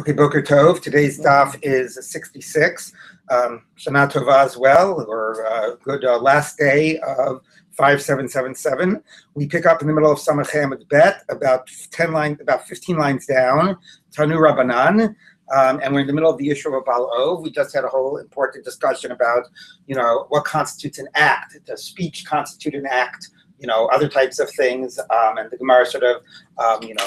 Okay, Boker Tov. Today's daf is 66. Shana Tova as well, or good last day of 5777. We pick up in the middle of Samach Hamid Bet, about 15 lines down, Tanu Rabbanan, and we're in the middle of the issue of Baal Ov. We just had a whole important discussion about, what constitutes an act. Does speech constitute an act? Other types of things, and the Gemara sort of,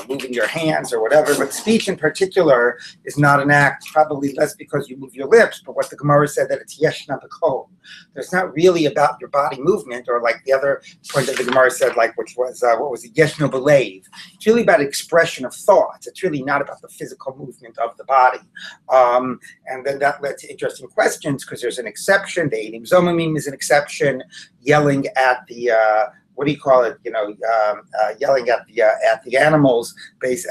moving your hands or whatever. But speech in particular is not an act, probably less because you move your lips, but what the Gemara said that it's yeshna b'kol. It's not really about your body movement, or like the other point that the Gemara said, which was, what was it, yeshno b'leiv. It's really about expression of thoughts. It's really not about the physical movement of the body. And then that led to interesting questions, because there's an exception. The Eidim Zomimim is an exception, yelling at the, what do you call it? Yelling at the animals,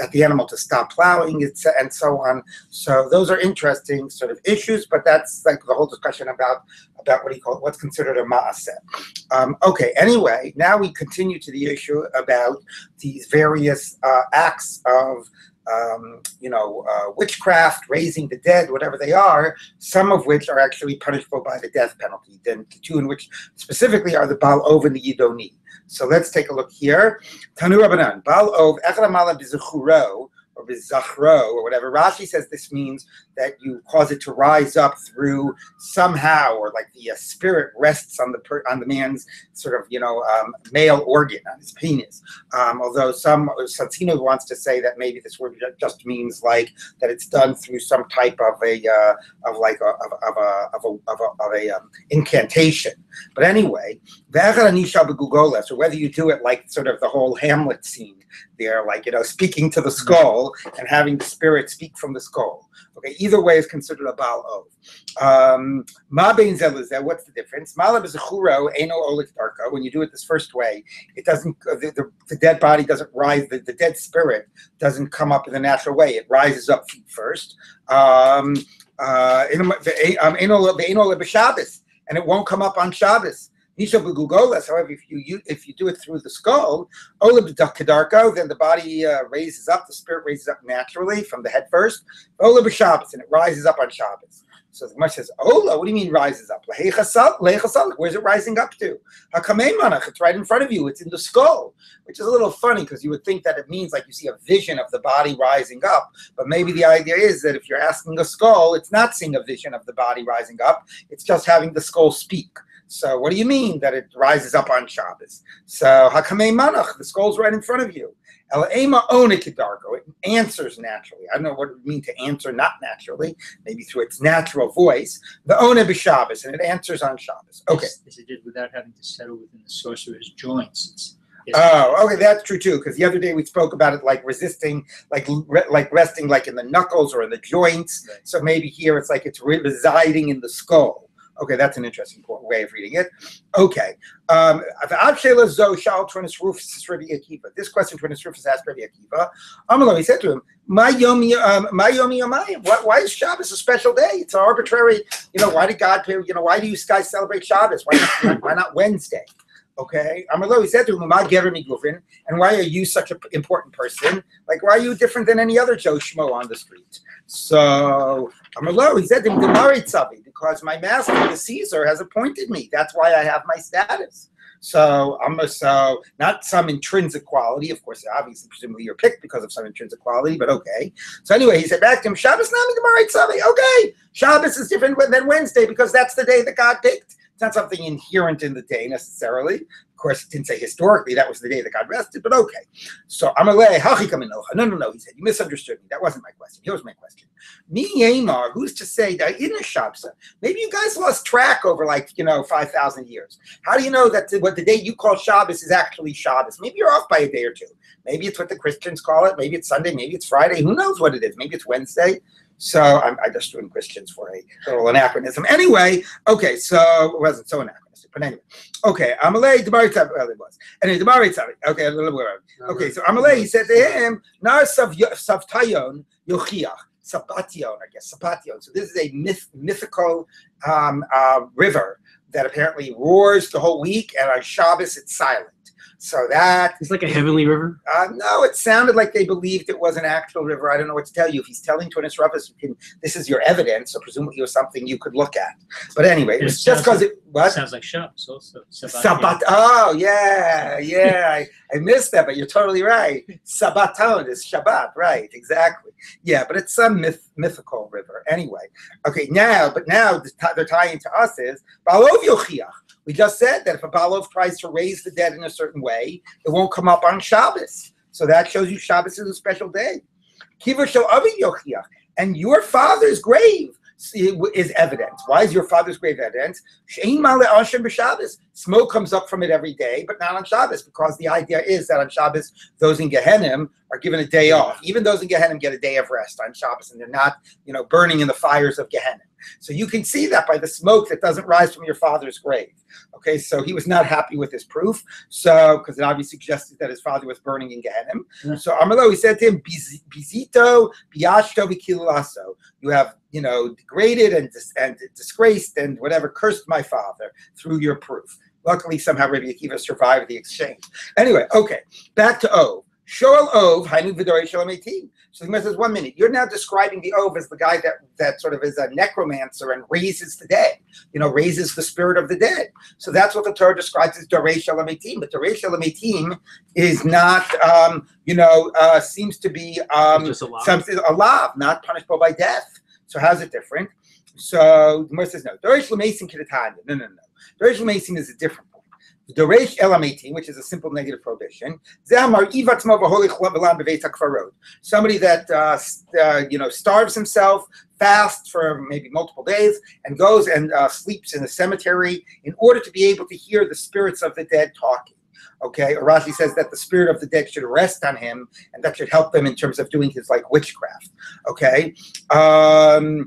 at the animal to stop plowing, and so on. So those are interesting sort of issues, but that's like the whole discussion about what do you call it? What's considered a ma'aseh. Okay. Anyway, now we continue to the issue about these various acts of witchcraft, raising the dead, whatever they are, some of which are actually punishable by the death penalty. Then the two in which specifically are the Baal Ov and the Yidoni. So let's take a look here. Tanu Rabbanan, Baal Ov, Echad Amala b'Zechuro, or b'Zachro, or whatever. Rashi says this means that you cause it to rise up through somehow, or like the spirit rests on the man's sort of male organ, on his penis. Although some Satsino wants to say that maybe this word just means like that it's done through some type of a incantation. But anyway, so whether you do it like sort of the whole Hamlet scene there, speaking to the skull and having the spirit speak from the skull. Okay, either way is considered a Baal Ov. Ma bein zeluzeh, what's the difference? Mala b'zechuro eino olik darko. When you do it this first way, it doesn't. The dead body doesn't rise. The dead spirit doesn't come up in the natural way. It rises up feet first. Eino b'Shabbos, and it won't come up on Shabbos. However, if you do it through the skull, then the body raises up, the spirit raises up naturally from the head first. And it rises up on Shabbos. So the Gemara says, Ola, what do you mean rises up? Where's it rising up to? It's right in front of you. It's in the skull, which is a little funny because you would think that it means like you see a vision of the body rising up. But maybe the idea is that if you're asking a skull, it's not seeing a vision of the body rising up. It's just having the skull speak. So what do you mean that it rises up on Shabbos? So hakamei manach, the skull's right in front of you. El ema onikidarko, it answers naturally. I don't know what it would mean to answer not naturally, maybe through its natural voice. The ona b'Shabbos, and it answers on Shabbos. Okay. As it did without having to settle within the sorcerer's joints. Okay, that's true too. Because the other day we spoke about it like resisting, like resting, like in the knuckles or in the joints. Right. So maybe here it's like it's residing in the skull. Okay, that's an interesting way of reading it. Okay. This question Trinus Rufus asked Rabbi Akiva. He said to him, my Yomi, why is Shabbos a special day? It's arbitrary. Why did God pay? Why do you guys celebrate Shabbos? Why not Wednesday? Okay, he said to him, and why are you such an important person? Like, why are you different than any other Joe Schmo on the street? So, he said to him, because my master, the Caesar, has appointed me. That's why I have my status. So, not some intrinsic quality. Of course, obviously, presumably you're picked because of some intrinsic quality, but okay. So anyway, he said back to him, Shabbos nami d'marit savi. Okay, Shabbos is different than Wednesday because that's the day that God picked. It's not something inherent in the day necessarily. Of course, it didn't say historically that was the day that God rested, but okay. So Amalei, no, he said, you misunderstood me. That wasn't my question. Here's my question. Mi Yemar, who's to say that in a Shabbos, maybe you guys lost track over 5,000 years. How do you know that what the day you call Shabbos is actually Shabbos? Maybe you're off by a day or two. Maybe it's what the Christians call it. Maybe it's Sunday. Maybe it's Friday. Who knows what it is? Maybe it's Wednesday. So I just doing Christians for a little anachronism. Anyway, okay, so it wasn't so anachronistic, but anyway. Okay, Amalei Demaritzav, well it was. Anyway, Demaritzav, okay, a little bit. Okay, so Amalei, he said to him, Nar Savtayon Yochiach, Sabation, I guess, Sabation. So this is a mythical river that apparently roars the whole week, and on Shabbos it's silent. So that It's like a heavenly river. No, it sounded like they believed it was an actual river. I don't know what to tell you. If he's telling Tunis Ruffus, this is your evidence, so presumably it was something you could look at. But anyway, it was just because it what sounds like Shabbos also. Sabbat. Oh yeah. I missed that, but you're totally right. Sabbaton is Shabbat, right? Exactly. Yeah, but it's some mythical river. Anyway, okay. Now they're tying to us is Balov Yochiach. We just said that if a Balov tries to raise the dead in a certain way, it won't come up on Shabbos. So that shows you Shabbos is a special day. Kiva shel Avi Yochiach. And your father's grave is evidence. Why is your father's grave evidence? Shein male Hashem b'Shabbos. Smoke comes up from it every day, but not on Shabbos, because the idea is that on Shabbos, those in Gehenna are given a day off. Even those in Gehenna get a day of rest on Shabbos, and they're not, burning in the fires of Gehenna. So you can see that by the smoke that doesn't rise from your father's grave. Okay, so he was not happy with this proof. So, because it obviously suggested that his father was burning in Gehenna. Yeah. So Amalo, he said to him, Bizito, Biashto, Vikilulaso. You have, degraded and disgraced and whatever, cursed my father through your proof. Luckily, somehow Rabbi Akiva survived the exchange. Anyway, okay, back to Ov. Shoel Ov, Hainu V'dorei Shalom Eitim. So the Gemara says, 1 minute. You're now describing the Ov as the guy that sort of is a necromancer and raises the dead, raises the spirit of the dead. So that's what the Torah describes as Dorei Shalom Eitim. But Dorei Shalom Eitim is not, seems to be something alive, not punishable by death. So how's it different? So the Gemara says, no. Dorei Shalom Eitim Kidatanya. No. Dorei Shalom Eitim is a different point. Doresh Elameitim, which is a simple negative prohibition. Somebody that starves himself, fasts for maybe multiple days, and goes and sleeps in a cemetery in order to be able to hear the spirits of the dead talking. Okay, Rashi says that the spirit of the dead should rest on him, and that should help them in terms of doing his witchcraft. Okay, the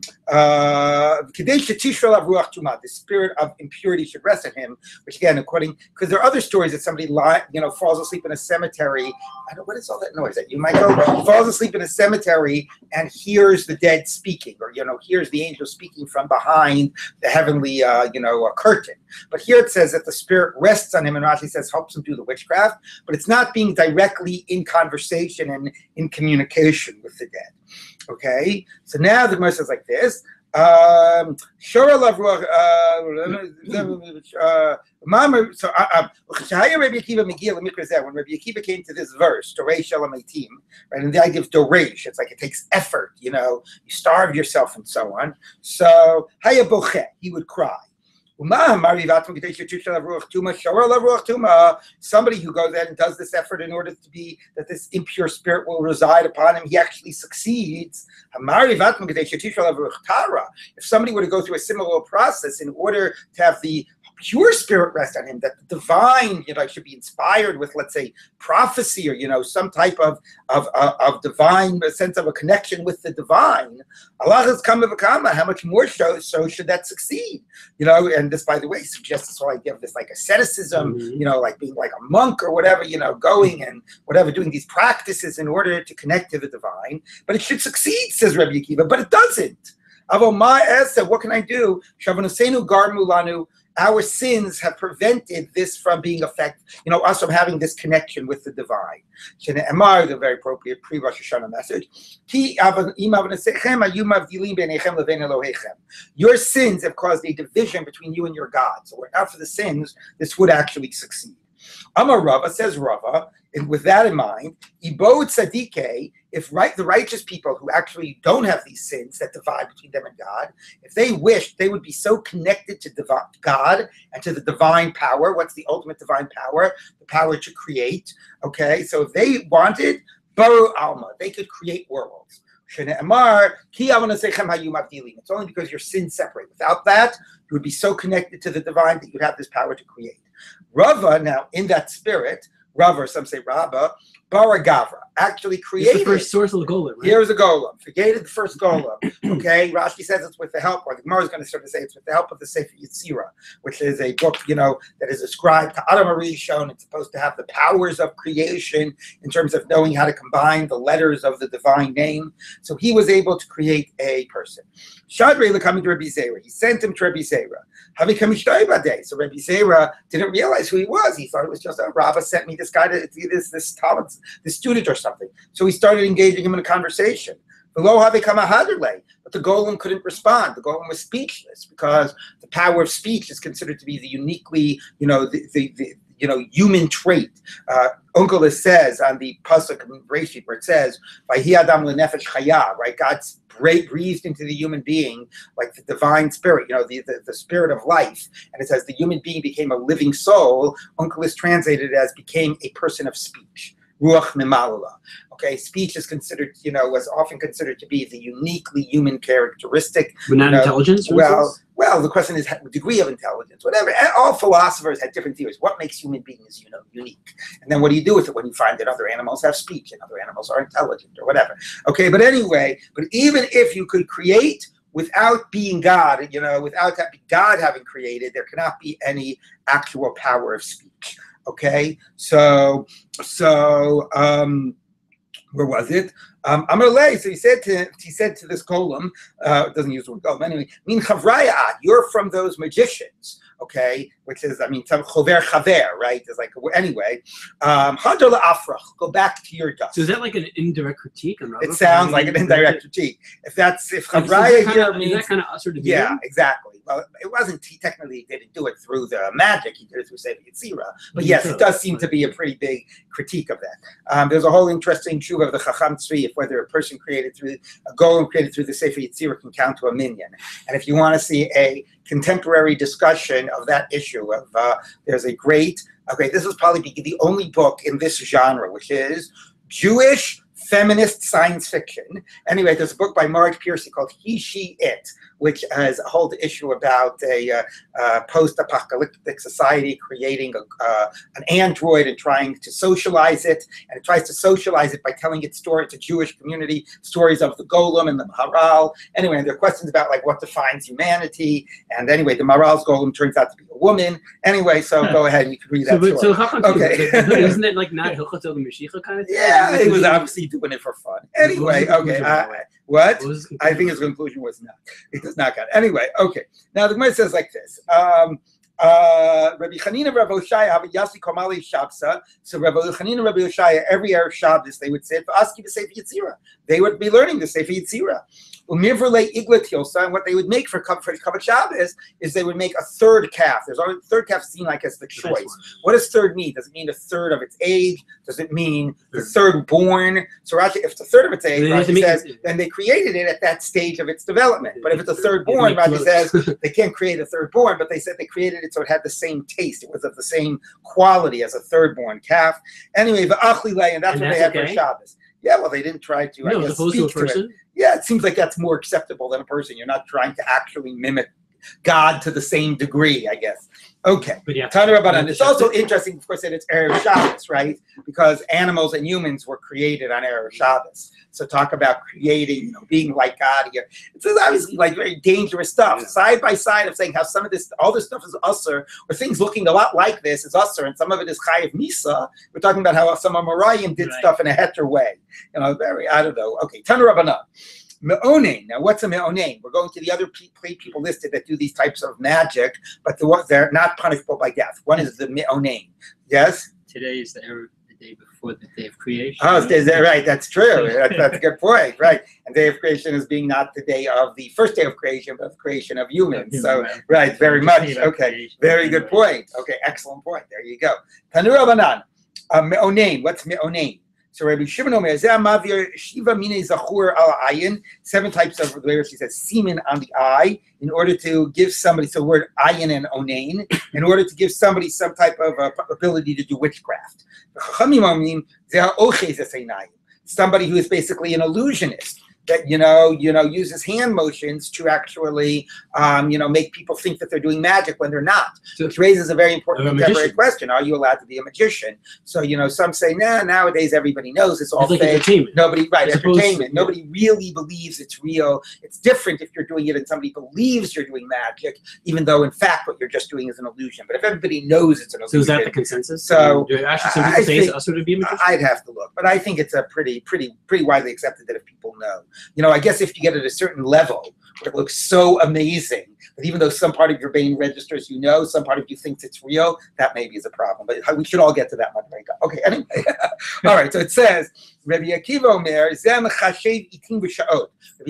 spirit of impurity should rest on him. Which again, because there are other stories that somebody falls asleep in a cemetery. What is all that noise? That you, Michael, falls asleep in a cemetery and hears the dead speaking, or hears the angel speaking from behind the heavenly a curtain. But here it says that the spirit rests on him, and Rashi says helps him do the witchcraft, but it's not being directly in conversation and in communication with the dead. Okay, so now the Gemara says like this. When Rabbi Akiva came to this verse, Doresh Elam Eitim, right, and the idea of Doresh, it's like it takes effort, you starve yourself and so on. So Haya Boche, he would cry. Somebody who goes ahead and does this effort in order to be that this impure spirit will reside upon him, he actually succeeds. If somebody were to go through a similar process in order to have the pure spirit rest on him, that the divine, should be inspired with, let's say, prophecy or, some type of divine sense of a connection with the divine. Allah has come of a kama. How much more so should that succeed? And this, by the way, suggests this whole idea of this asceticism, like being like a monk or whatever, going and whatever, doing these practices in order to connect to the divine. But it should succeed, says Rabbi Akiva, but it doesn't. What can I do? Our sins have prevented this from being effective, us from having this connection with the divine. The very appropriate pre-Rosh Hashanah message. Your sins have caused a division between you and your God. So were it not for the sins, this would actually succeed. Amar Rava, says Rava, and with that in mind, Ibo Tzadike, if the righteous people who actually don't have these sins that divide between them and God, if they wished, they would be so connected to God and to the divine power. What's the ultimate divine power? The power to create. Okay, so if they wanted, Baru Alma, they could create worlds. It's only because your sins separate. Without that, you would be so connected to the divine that you'd have this power to create. Rava, now in that spirit, Rava, or some say Rabba, Bara Gavra, actually created. It's the first source of the golem, right? Here's a golem. Created the first golem. Okay, Rashi says it's with the help, or the Gemara is going to sort of say it's with the help of the Sefer Yetzirah, which is a book, that is ascribed to Adam Arishon. It's supposed to have the powers of creation in terms of knowing how to combine the letters of the divine name. So he was able to create a person. Shadrei coming to Rabbi Zera. He sent him to Rabbi Zera. So Rabbi Zera didn't realize who he was. He thought it was just, Rabbi sent me this guy to this talent, this student or something. So he started engaging him in a conversation. But the golem couldn't respond. The golem was speechless because the power of speech is considered to be the uniquely, human trait. Onkelos says on the pasuk in Bereshit where it says, "Vayhi Adam lenefesh chaya," right? God breathed into the human being like the divine spirit, the spirit of life, and it says the human being became a living soul. Onkelos translated it as became a person of speech. Ruach mimalala. Okay, speech is considered, was often considered to be the uniquely human characteristic. But not intelligence? Well, the question is degree of intelligence, whatever. All philosophers had different theories. What makes human beings, unique? And then what do you do with it when you find that other animals have speech and other animals are intelligent or whatever? Okay, but anyway, even if you could create without being God, without God having created, there cannot be any actual power of speech. Okay, so where was it? Amalei. So he said to this golem, doesn't use the word golem anyway. Min chavrayat, you're from those magicians. Okay, which is, some chover chaver, right? It's like, anyway, hadar la'afrach, go back to your dust. So is that like an indirect critique? It sounds like an indirect critique. If chavraya here means, is that kind of usher to be? Yeah, exactly. Well, it wasn't. He technically didn't do it through the magic. He did it through Sefer Yetzirah. But yes, it does seem to be a pretty big critique of that. There's a whole interesting tshuva of the Chacham Tzvi, if whether a person created through a golem created through the Sefer Yetzirah can count to a minyan. And if you want to see a contemporary discussion of that issue, there's a great. Okay, this is probably the only book in this genre, which is Jewish feminist science fiction. Anyway, there's a book by Marge Piercy called He, She, It, which has a whole issue about a post-apocalyptic society creating an android and trying to socialize it. And it tries to socialize it by telling its story. It's a Jewish community, stories of the golem and the Maharal. Anyway, and there are questions about what defines humanity. And anyway, the Maharal's golem turns out to be a woman. Anyway, so go ahead and you can read that story. So how come okay. Isn't it not Hilchot the Mashiach kind of thing? Yeah, he was obviously doing it for fun. Anyway, okay. What? I think his conclusion was not. It does not count. Anyway, okay. Now the Gemara says like this. Rabbi Chanina, Rabbi Oshaya have a Yasi Komali Shabsa. So Rabbi Chanina, Rabbi Oshaya, every Erev Shabbos they would say, "Aski b'Sefer Yetzirah." They would be learning the Sefer Yetzirah. And what they would make for Kabbat Shabbos is they would make a third calf. There's always third calf seen like as the choice. What does third mean? Does it mean a third of its age? Does it mean the third born? So Rashi, if it's a third of its age, Rashi says, then they created it at that stage of its development. But if it's a third born, Rashi says they can't create a third born, but they said they created it so it had the same taste. It was of the same quality as a third born calf. Anyway, the Achlilei, and that's what they had for Shabbos. Yeah, well, they didn't try to, I guess, speak to it. Yeah, it seems like that's more acceptable than a person. You're not trying to actually mimic God to the same degree, I guess. Okay. But yeah, it's also interesting, of course, that it's Erev Shabbos, right? Because animals and humans were created on Erev Shabbos. So talk about creating, being like God here. It's obviously very dangerous stuff. Yeah. Side by side of saying how some of this, all this stuff is usser, or things looking a lot like this is usser, and some of it is chayiv misa. We're talking about how some Amoraim did stuff in a heter way. I don't know. Okay, Tana Rabbanan. Me'onain. Now, what's a me'onain? We're going to the other people listed that do these types of magic, but they're not punishable by death. One is the me'onain. Yes? Today is the day before the day of creation. Oh, is that right? That's true. That's a good point, right? And day of creation is being not the day of the first day of creation, but the creation of humans. So, right, very much. Okay, very good point. Okay, excellent point. There you go. Tanu Rabbanan. Me'onain. What's me'onain? So Rabbi Shimon Omer, Shiva Mine Zachur al Ayin, 7 types of, where she says semen on the eye, in order to give somebody, so the word ayin and onain, in order to give somebody some type of ability to do witchcraft. Somebody who is basically an illusionist. that uses hand motions to actually make people think that they're doing magic when they're not, which raises a very important contemporary question: are you allowed to be a magician? So some say, nah, nowadays everybody knows it's all like fake. Entertainment. Entertainment. Nobody really believes it's real. It's different if you're doing it and somebody believes you're doing magic, even though in fact what you're just doing is an illusion. But if everybody knows it's an illusion, so is that the consensus? So actually, some people say it's also to be a magician. I'd have to look, but I think it's a pretty widely accepted that if people know, I guess if you get at a certain level where it looks so amazing that even though some part of your brain registers, some part of you thinks it's real, that maybe is a problem. But we should all get to that one. Okay, anyway. All right, so it says, Rabbi Akiva Omer, Rabbi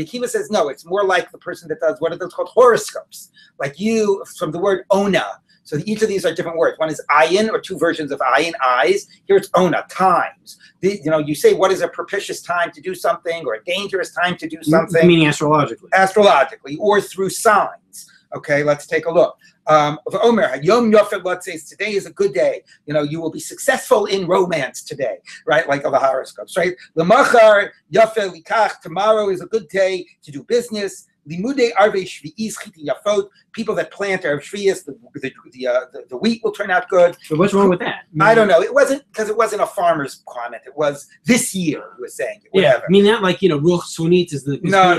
Akiva says, no, it's more like the person that does, what are those called? Horoscopes. Like you, from the word ona. So each of these are different words. One is ayin, or two versions of ayin, eyes. Here it's ona, times. You say what is a propitious time to do something, or a dangerous time to do something. Meaning astrologically. Astrologically, or through signs. Okay, let's take a look. Omer, Yom Yofet, let's say today is a good day. You will be successful in romance today, right? Like the horoscopes, right? Lemachar Yofet Likach, tomorrow is a good day to do business. Limude Arvei Shvi'is Chitin Yafot, people that plant Arv Shvi'is, the wheat will turn out good. But what's wrong with that? I don't know. It wasn't because it wasn't a farmer's comment. It was this year he was saying it. Whatever. Yeah, I mean not like Ruch Sunit is the no.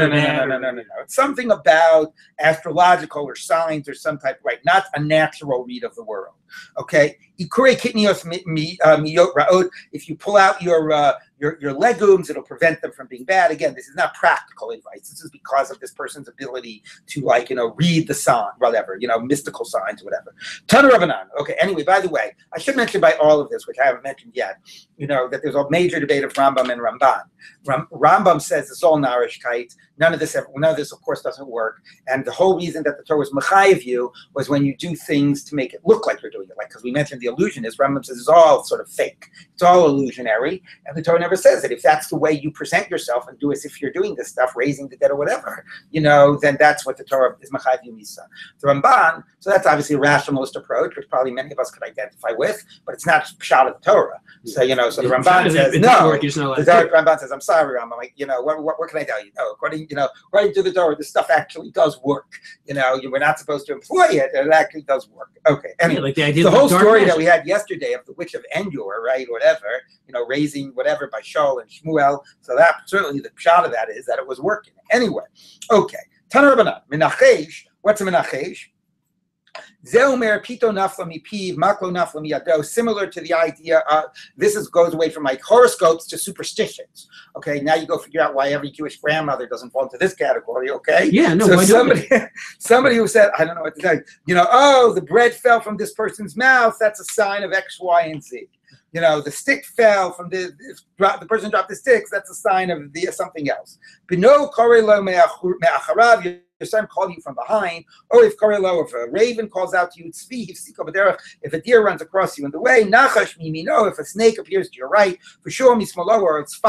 It's something about astrological or signs or some type, right? Not a natural read of the world. Okay. If you pull out your legumes, it'll prevent them from being bad. Again, this is not practical advice. This is because of this person's ability to read the sign, whatever, mystical signs, whatever. Tana Rabbanan. Okay. Anyway, by the way, I should mention by all of this, which I haven't mentioned yet, that there's a major debate of Rambam and Ramban. Rambam says it's all narishkeit. None of this, of course, doesn't work. And the whole reason that the Torah was mechayev you was when you do things to make it look like you're doing it. Like, because we mentioned the illusion is, Rambam says it's all sort of fake. It's all illusionary. And the Torah never says it. If that's the way you present yourself and do as if you're doing this stuff, raising the dead or whatever, then that's what the Torah is mechayev you misa. The Ramban, so that's obviously a rationalist approach, which probably many of us could identify with, but it's not pshat of the Torah. So, so the Ramban says, no. The Ramban says, I'm sorry, Rambam. What can I tell you? No, according to the Torah, this stuff actually does work. We're not supposed to employ it, and it actually does work. Okay. Anyway, like the idea the of whole story magic that we had yesterday of the witch of Endor, right? Whatever, raising whatever by Shaul and Shmuel. So that certainly the pshat of that is that it was working. Anyway, okay. Tana Rabbanan, Menachesh. What's a Menachesh? Similar to the idea of goes away from like horoscopes to superstitions. Okay, now you go figure out why every Jewish grandmother doesn't fall into this category. Okay, yeah, no. So somebody who said, I don't know what to tell you. The bread fell from this person's mouth. That's a sign of X, Y, and Z. The stick fell from the person dropped the sticks. That's a sign of something else. Your son called you from behind, or if a raven calls out to you, if a deer runs across you in the way, if a snake appears to your right, for sure, or it's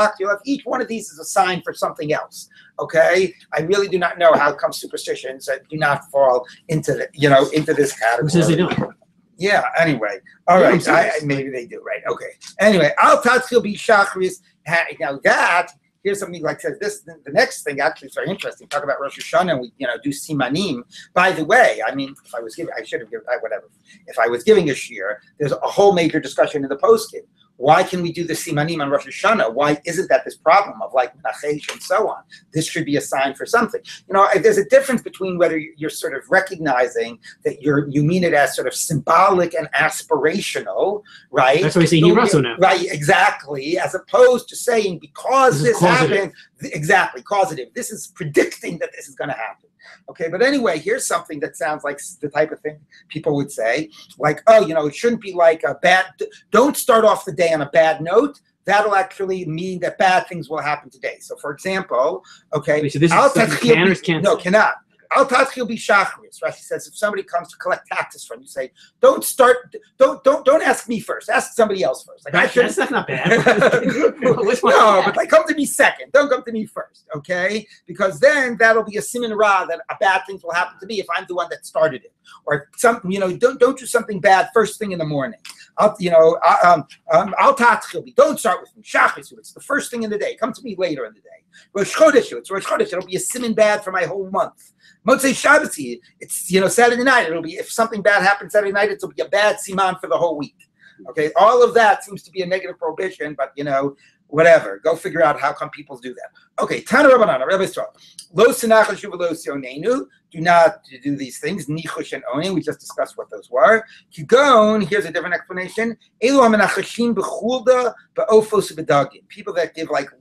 each one of these is a sign for something else. Okay, I really do not know how come superstitions that do not fall into this category. Who says they don't? Yeah. Anyway, all right. Maybe they do. Right. Okay. Anyway, al tatchil bi shachris. Now that. Here's something like this. The next thing actually is very interesting. Talk about Rosh Hashanah. And we, do simanim. By the way, if I was giving, I should have given whatever. If I was giving a shiur, there's a whole major discussion in the poskim. Why can we do the simanim on Rosh Hashanah? Why isn't that this problem of like menachesh and so on? This should be a sign for something. There's a difference between whether you're sort of recognizing that you mean it as sort of symbolic and aspirational, right? That's why we say Yirasu now. Right, exactly. As opposed to saying because this happened, exactly, causative. This is predicting that this is going to happen. Okay, but anyway, here's something that sounds like the type of thing people would say, like, it shouldn't be like don't start off the day on a bad note. That'll actually mean that bad things will happen today. So, for example, okay, so this is cannot. Al tatchil bi shachris. Rashi says if somebody comes to collect taxes from you, say don't ask me first. Ask somebody else first. Like that's not bad. No, but come to me second. Don't come to me first. Okay, because then that'll be a siman ra that bad things will happen to me if I'm the one that started it, or don't do something bad first thing in the morning. Al tatchil, don't start with me. Shachis, it's the first thing in the day. Come to me later in the day. Rosh Chodesh, it's Rosh Chodesh. It'll be a siman bad for my whole month. Motzei Shabbos, it's Saturday night. It'll be, if something bad happens Saturday night, it'll be a bad siman for the whole week. Okay, all of that seems to be a negative prohibition, but whatever. Go figure out how come people do that. Okay, Tana Rabbanan, Rabbi's talk. Lo sinach l'shuva lo sionenu. Do not do these things. Nichush and onin. We just discussed what those were. Kigon. Here's a different explanation. Elu hamenachashim b'chulda ba'ofos b'dagim. People that give like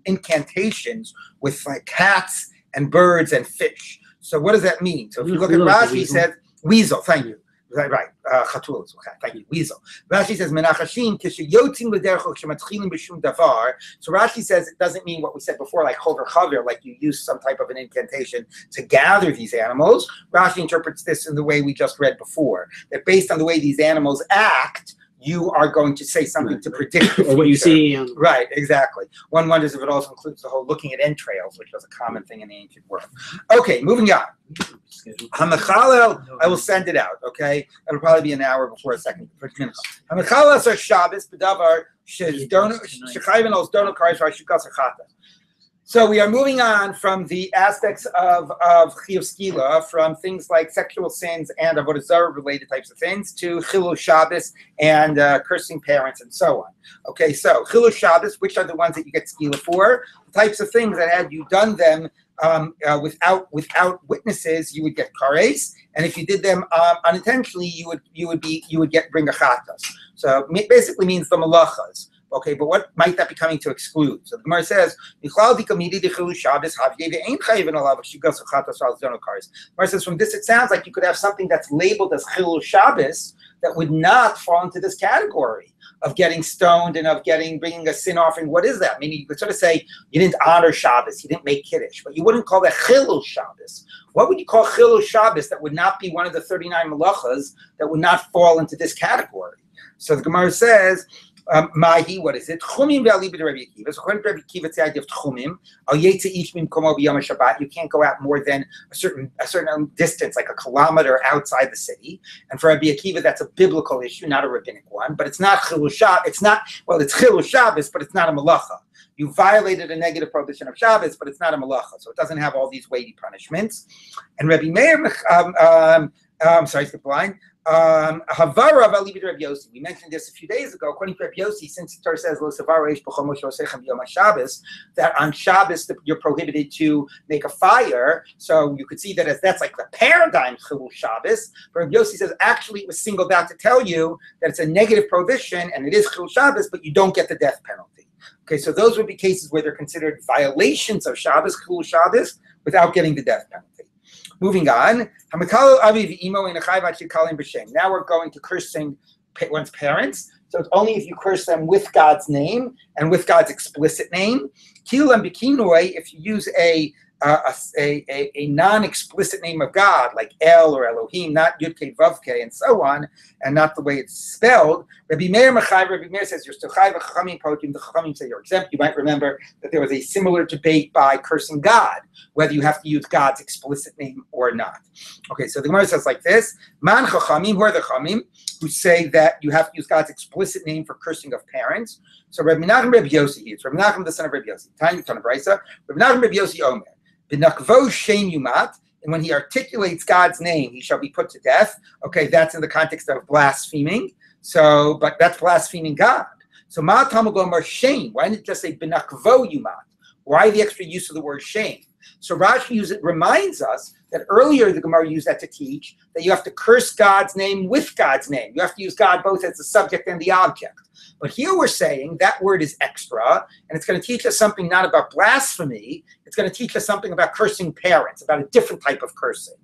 incantations with like cats and birds and fish. So what does that mean? So if you look at Rashi, he says weasel. Thank you. Right, chatulos. Okay, thank you. Weasel. Rashi says menachashim kishayotzim l'derech shematchilim b'shum davar. So Rashi says it doesn't mean what we said before, like chover chaver, like you use some type of an incantation to gather these animals. Rashi interprets this in the way we just read before, that based on the way these animals act, you are going to say something to predict the or what you see. Right, exactly. One wonders if it also includes the whole looking at entrails, which was a common thing in the ancient world. Okay, moving on. Hamachalel, I will send it out, okay? It'll probably be an hour before a second. Hamachalel are Shabbos, B'davar, Shechayven os dono karis v'ashukas achata. So we are moving on from the aspects of chiyuv skila, from things like sexual sins and avodah zarah related types of things, to chilul Shabbos and cursing parents and so on. Okay, so chilul Shabbos, which are the ones that you get skila for? The types of things that had you done them without witnesses, you would get kares, and if you did them unintentionally, you would get bring achatas. So it basically means the malachas. Okay, but what might that be coming to exclude? So the Gemara says, Gemara says, from this it sounds like you could have something that's labeled as chilul Shabbos that would not fall into this category of getting stoned and of bringing a sin offering. What is that? Meaning you could sort of say you didn't honor Shabbos, you didn't make kiddush, but you wouldn't call that chilul Shabbos. What would you call chilul Shabbos that would not be one of the 39 malachas that would not fall into this category? So the Gemara says, Mahi, what is it? Chumim ve'alibid Rabbi Akiva. So according to Rabbi Akiva, it's the idea of chumim. Al yetze ish mimkomo b'yom Shabbat. You can't go out more than a certain distance, like a kilometer outside the city. And for Rabbi Akiva, that's a biblical issue, not a rabbinic one. But it's not chilul Shabbos. It's chilul Shabbos, but it's not a malacha. You violated a negative prohibition of Shabbos, but it's not a malacha, so it doesn't have all these weighty punishments. And Rabbi Meir, skip the line. Havara v'alibid Rabbi Yossi. We mentioned this a few days ago. According to Rabbi Yossi, since the Torah says Lo savaro eish b'chol moshe osechem b'yom Shabbos, that on Shabbos you're prohibited to make a fire. So you could see that as that's like the paradigm chilul Shabbos. But Rabbi Yossi says actually it was singled out to tell you that it's a negative prohibition and it is chilul Shabbos, but you don't get the death penalty. Okay, so those would be cases where they're considered violations of Shabbos, chilul Shabbos, without getting the death penalty. Moving on, now we're going to cursing one's parents. So it's only if you curse them with God's name and with God's explicit name. If you use a non-explicit name of God, like El or Elohim, not Yud-Kei Vav-Kei, and so on, and not the way it's spelled. Rabbi Meir says you're still chai, the Chachamim say you're exempt. You might remember that there was a similar debate by cursing God, whether you have to use God's explicit name or not. Okay, so the Gemara says like this: Man Chachamim, who are the Chachamim who say that you have to use God's explicit name for cursing of parents? So Rabbi Nachman Rabbi Yossi, it's Rabbi Nachman the son of Rabbi Yossi. Tanya Ton of Brisa. Rabbi Nachman Rabbi Yossi Omer. B'nakvo shem yumat, and when he articulates God's name, he shall be put to death. Okay, that's in the context of blaspheming. So, but that's blaspheming God. So ma tamud omer shame. Why didn't it just say b'nakvo yumat? Why the extra use of the word shame? So Rashi reminds us that earlier the Gemara used that to teach that you have to curse God's name with God's name. You have to use God both as the subject and the object. But here we're saying that word is extra, and it's going to teach us something not about blasphemy. It's going to teach us something about cursing parents, about a different type of cursing.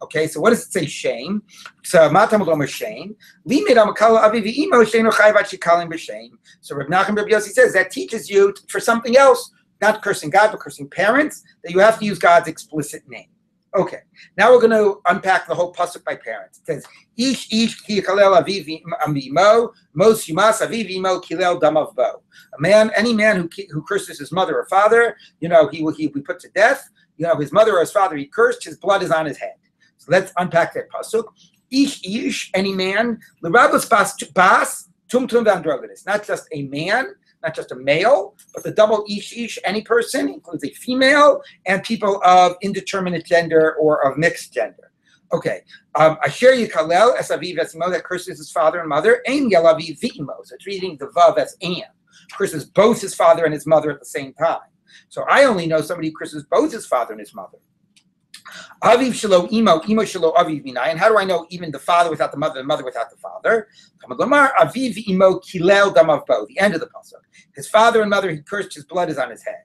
Okay, so what does it say? Shame. So matam gomer shame. Limit amakala avivi imo sheinu chayvat shikalim b'shame. So Reb Nachman Reb Yossi says that teaches you for something else, not cursing God, but cursing parents, that you have to use God's explicit name. Okay, now we're going to unpack the whole pasuk by parents. It says, "Ish ki yichalel aviv imo, mos yumas aviv imo kilel damav bo." A man, any man who curses his mother or father, he will be put to death. His mother or his father he cursed, his blood is on his head. So let's unpack that pasuk. Ish, any man. L'rabos bas tumtum v'androgynous. Not just a man, not just a male, but the double ish, any person, includes a female and people of indeterminate gender or of mixed gender. Okay. Asher yikalel es aviv es imo, that curses his father and mother. Ein yalaviv v'imo. So it's reading the vav as and. Curses both his father and his mother at the same time. So I only know somebody who curses both his father and his mother. Aviv shelo imo, imo shelo aviv minai. And how do I know even the father without the mother, the mother without the father? Aviv imo kilel damav bo. The end of the pasuk. His father and mother, he cursed, his blood is on his head.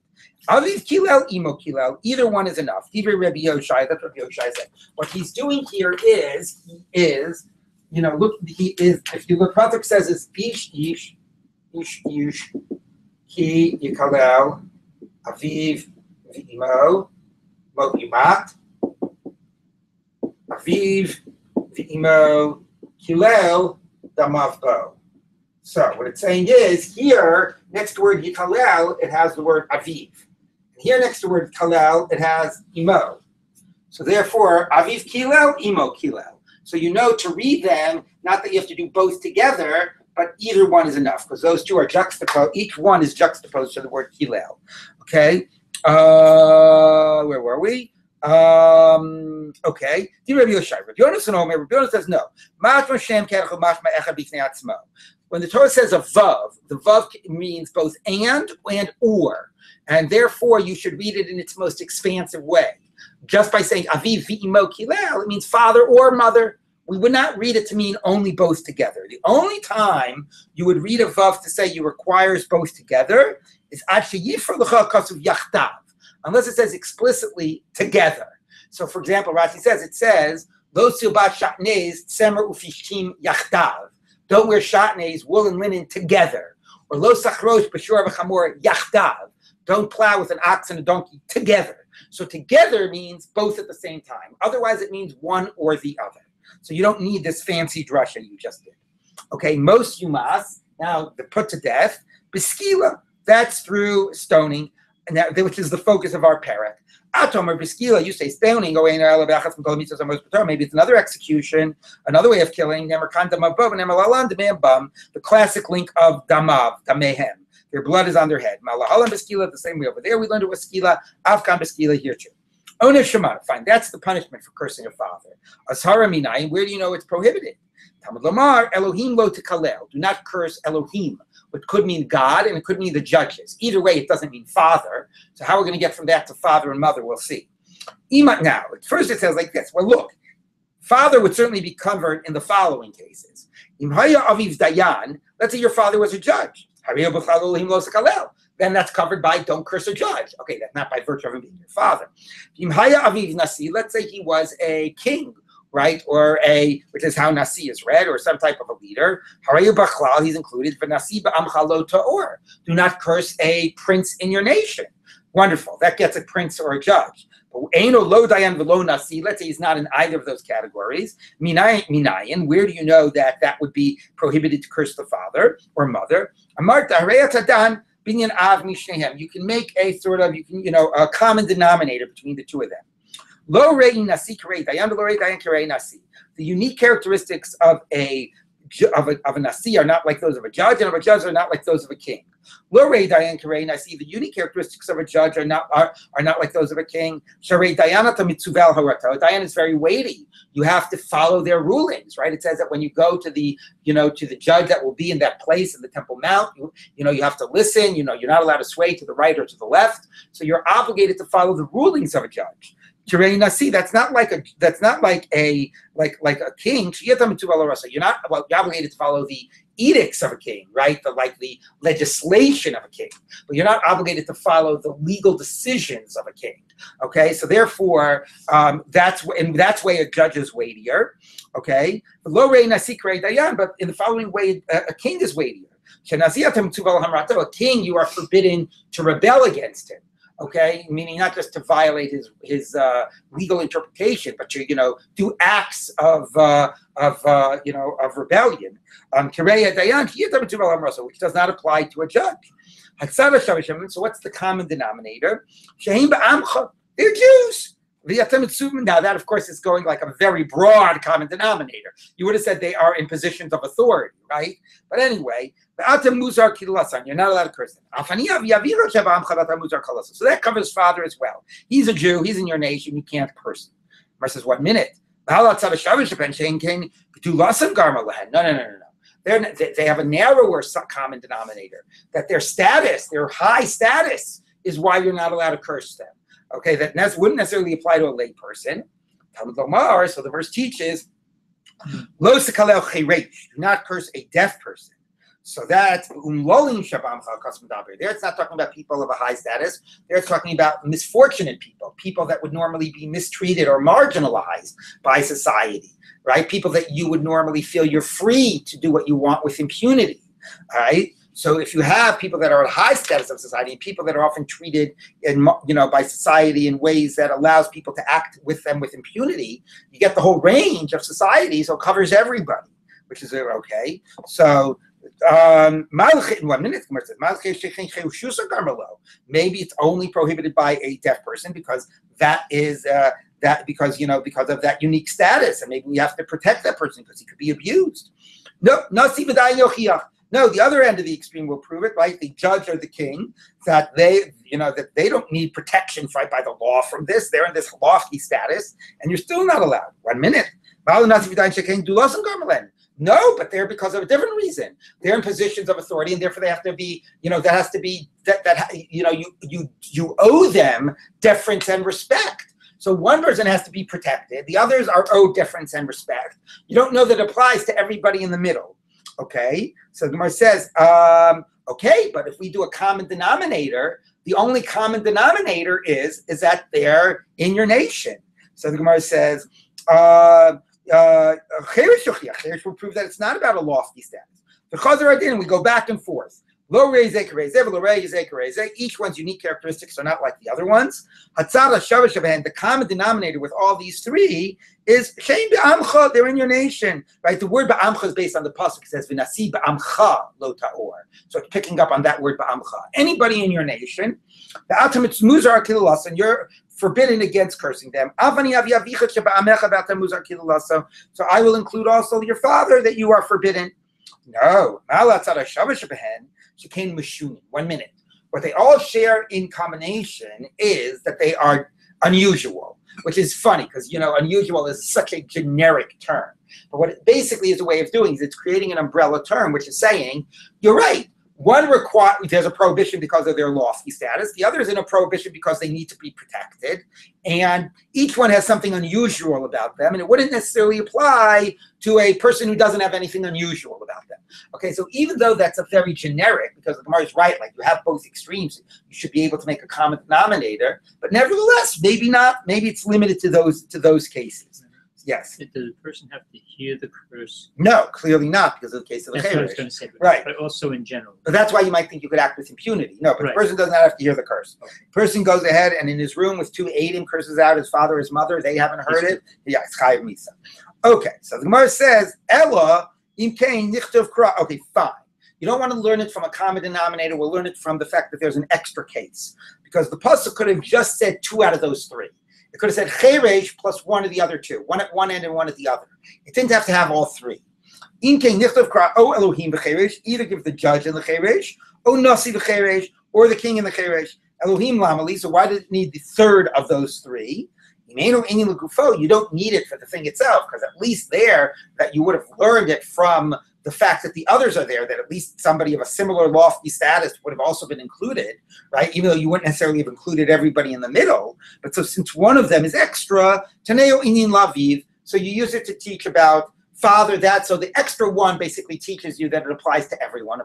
Aviv kilel, imo kilel. Either one is enough. Divrei Rabbi Yoshai. That's what Rabbi Yoshai said. What he's doing here is, you know, look, he is. If you look, pasuk says is ish, ki yikalel, aviv v'imo, mo imat. Aviv v'imo kilel damav bo. So what it's saying is here next to the word yikalel it has the word aviv. And here next to the word kalel it has imo. So therefore aviv kilel, imo kilel. So you know to read them, not that you have to do both together, but either one is enough because those two are juxtaposed. Each one is juxtaposed to the word kilel. Okay. Where were we? Okay. Rabbi Yonasan says no. When the Torah says a vav, the vav means both and or, and therefore you should read it in its most expansive way. Just by saying aviv v'imo kilel, it means father or mother. We would not read it to mean only both together. The only time you would read a vav to say you requires both together is actually yifra l'cha kasuv yachtav, unless it says explicitly together. So, for example, Rashi says, it says, lo silbat shatnez tsemer ufishtim yachtav. Don't wear shatnez, wool and linen together. Or lo sachrosh b'shur v'chamor yachtav. Don't plow with an ox and a donkey together. So together means both at the same time. Otherwise, it means one or the other. So you don't need this fancy drasha you just did. Okay, most yumas, now they're put to death. Beskila, that's through stoning, and that, which is the focus of our parak. Atom or Beskila, you say stoning, maybe it's another execution, another way of killing. The classic link of damav, damehem. Their blood is on their head. Malahalam Beskila, the same way over there. We learned it was Skila, Afghan Beskila here too. Onev Shemana, fine, that's the punishment for cursing a father. Ashara Minai, where do you know it's prohibited? Talmud Lamar, Elohim lo tekalel. Do not curse Elohim, which could mean God and it could mean the judges. Either way, it doesn't mean father. So how are we going to get from that to father and mother? We'll see. Now, at first it says like this. Well, look, father would certainly be covered in the following cases. Imhaya aviv dayan, let's say your father was a judge. Then that's covered by don't curse a judge. Okay, that's not by virtue of him being your father. Imhaya aviv nasi, let's say he was a king, right? Or which is how nasi is read, or some type of a leader. Harayu bachlal, he's included. V'nasi ba'amcha lo ta'or. Do not curse a prince in your nation. Wonderful. That gets a prince or a judge. But Eino lo dayan v'lo nasi. Let's say he's not in either of those categories. Minayin. Where do you know that would be prohibited to curse the father or mother? Amarta harei tadan binyan av mishnehem. You can make a sort of a common denominator between the two of them. Lo rei nasi karei dayan, lo rei dayan karei nasi. The unique characteristics of a nasi are not like those of a judge, and of a judge are not like those of a king. Lo rei dayan karei nasi. The unique characteristics of a judge are not like those of a king. Sharei dayanata mitzuval harato. Dayan is very weighty. You have to follow their rulings, right? It says that when you go to the judge that will be in that place in the Temple Mount, you have to listen. You're not allowed to sway to the right or to the left. So you're obligated to follow the rulings of a judge. That's not like a king. You're not you're obligated to follow the edicts of a king, right? The legislation of a king, but you're not obligated to follow the legal decisions of a king. Okay, so therefore, that's why a judge is weightier. Okay, but in the following way, a king is weightier. A king, you are forbidden to rebel against him. Okay, meaning not just to violate his legal interpretation, but to do acts of rebellion. Which does not apply to a judge. So what's the common denominator? They're Jews. Now that, of course, is going like a very broad common denominator. You would have said they are in positions of authority, right? But anyway, you're not allowed to curse them. So that covers father as well. He's a Jew. He's in your nation. You can't curse him. Mar says, 1 minute. No. They have a narrower common denominator. That their status, their high status, is why you're not allowed to curse them. Okay, that wouldn't necessarily apply to a lay person. So the verse teaches, do not curse a deaf person. So that there it's not talking about people of a high status. There it's talking about misfortunate people, people that would normally be mistreated or marginalized by society, right? People that you would normally feel you're free to do what you want with impunity, all right? So if you have people that are at high status of society, people that are often treated by society in ways that allows people to act with them with impunity, you get the whole range of society, so it covers everybody, which is okay. So maybe it's only prohibited by a deaf person because that is because of that unique status, and maybe we have to protect that person because he could be abused. No, the other end of the extreme will prove it, right? The judge or the king, that they don't need protection by the law from this. They're in this lofty status, and you're still not allowed. 1 minute. No, but they're because of a different reason. They're in positions of authority, and therefore they have to be, you owe them deference and respect. So one person has to be protected. The others are owed deference and respect. You don't know that applies to everybody in the middle. Okay, so the Gemara says, okay, but if we do a common denominator, the only common denominator is that they're in your nation. So the Gemara says, Cheresh will prove that it's not about a lofty status. The Chazar Adin, we go back and forth. Each one's unique characteristics are not like the other ones. The common denominator with all these three is they're in your nation, right? The word ba'amcha is based on the pasuk. It says v'nasi ba'amcha lo ta'or. So it's picking up on that word ba'amcha. Anybody in your nation, and you're forbidden against cursing them. So I will include also your father that you are forbidden. No. 1 minute. What they all share in combination is that they are unusual, which is funny because, unusual is such a generic term. But what it basically is a way of doing is it's creating an umbrella term, which is saying, you're right. One there's a prohibition because of their lofty status. The other is in a prohibition because they need to be protected. And each one has something unusual about them. And it wouldn't necessarily apply to a person who doesn't have anything unusual about them. Okay, so even though that's a very generic, because the Gemara is right, like you have both extremes, you should be able to make a common denominator. But nevertheless, maybe not. Maybe it's limited to those cases. Yes. Does the person have to hear the curse? No, clearly not, because of the case of the That's what I was going to say. Right. But also in general. But that's why you might think you could act with impunity. No, but right. The person does not have to hear the curse. Okay. The person goes ahead and in his room with 2 Eidim curses out his father, his mother. They haven't heard it. Yeah, it's Chayav Misa. Okay, so the Gemara says, Ella im kain nichtav kra. Okay, fine. You don't want to learn it from a common denominator. We'll learn it from the fact that there's an extra case. Because the pasuk could have just said 2 out of those 3. It could have said cheresh plus 1 of the other 2, 1 at one end and 1 at the other. It didn't have to have all 3. O Elohim v'cheresh, either give the judge and the cheresh, O nasi v'cheresh, or the king and the cheresh. Elohim lamali. So why did it need the third of those 3? You don't need it for the thing itself, because at least there that you would have learned it from the fact that the others are there, that at least somebody of a similar lofty status would have also been included, right? Even though you wouldn't necessarily have included everybody in the middle. But so since one of them is extra, Taneo Inin Laviv, so you use it to teach about father, that. So the extra one basically teaches you that it applies to everyone,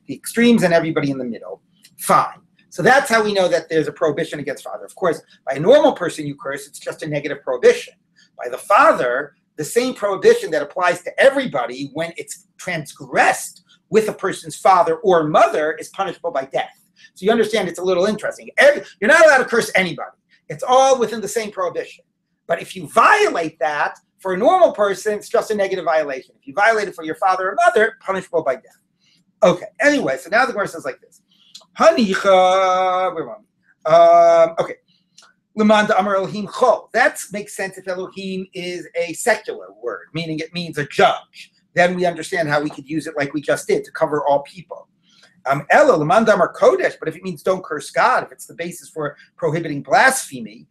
the extremes and everybody in the middle. Fine. So that's how we know that there's a prohibition against father. Of course, by a normal person you curse, it's just a negative prohibition. By the father, the same prohibition that applies to everybody when it's transgressed with a person's father or mother is punishable by death. So you understand it's a little interesting. You're not allowed to curse anybody. It's all within the same prohibition. But if you violate that, for a normal person, it's just a negative violation. If you violate it for your father or mother, punishable by death. Okay, anyway, so now the Gemara says like this. Hanicha, where am I? Okay. Lemanda Amar Elohim Chol. That makes sense if Elohim is a secular word, meaning it means a judge. Then we understand how we could use it like we just did to cover all people. Elo Lemanda Amar Kodesh, but if it means don't curse God, if it's the basis for prohibiting blaspheming,